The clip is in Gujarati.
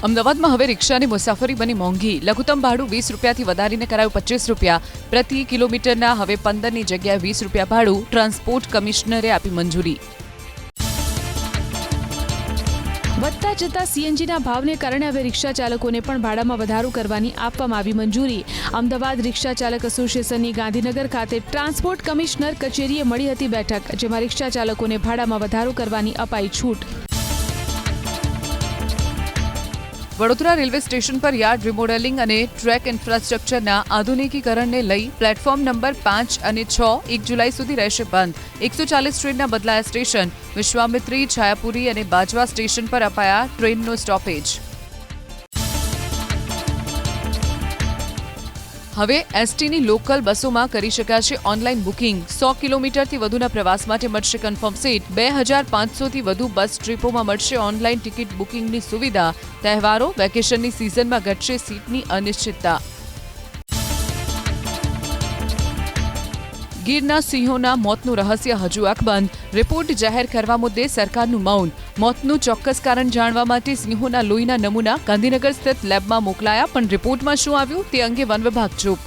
અમદાવાદમાં હવે રિક્ષાની મુસાફરી બની મોંઘી. લઘુત્તમ ભાડું 20 રૂપિયાથી વધારીને કરાયું 25 રૂપિયા. પ્રતિ કિલોમીટરના હવે 15ની જગ્યાએ 20 રૂપિયા ભાડું. ટ્રાન્સપોર્ટ કમિશનરે આપી મંજૂરી. વધતા જતા સીએનજીના ભાવને કારણે હવે રિક્ષા ચાલકોને પણ ભાડામાં વધારો કરવાની આપવામાં આવી મંજૂરી. અમદાવાદ રિક્ષા ચાલક એસોસિએશનની ગાંધીનગર ખાતે ટ્રાન્સપોર્ટ કમિશનર કચેરીએ મળી હતી બેઠક, જેમાં રિક્ષા ચાલકોને ભાડામાં વધારો કરવાની અપાઈ છૂટ. વડોદરા રેલવે સ્ટેશન પર યાર્ડ રિમોડેલિંગ અને ટ્રેક ઇન્ફ્રાસ્ટ્રક્ચરના આધુનિકીકરણને લઈ પ્લેટફોર્મ નંબર 5 અને 6 1 જુલાઈ સુધી રહેશે બંધ. 140 ટ્રેનના બદલાયા સ્ટેશન. વિશ્વામિત્રી, છાયાપુરી અને બાજવા સ્ટેશન પર અપાયા ટ્રેનનો સ્ટોપેજ. હવે એસટીની લોકલ બસોમાં કરી શકાશે ઓનલાઈન બુકિંગ. 100 કિલોમીટરથી વધુના પ્રવાસ માટે મળશે કન્ફર્મ સીટ. 2500થી વધુ બસ ટ્રીપોમાં મળશે ઓનલાઈન ટિકિટ બુકિંગની સુવિધા. તહેવારો, વેકેશનની સિઝનમાં ઘટશે સીટની અનિશ્ચિતતા. ગીરના સિંહોના મોતનું રહસ્ય હજુ અકબંધ. રિપોર્ટ જાહેર કરવા મુદ્દે સરકારનું મૌન. મોતનું ચોક્કસ કારણ જાણવા માટે સિંહોના લોહીના નમૂના ગાંધીનગર સ્થિત લેબમાં મોકલાયા, પણ રિપોર્ટમાં શું આવ્યું તે અંગે વન વિભાગ ચૂપ.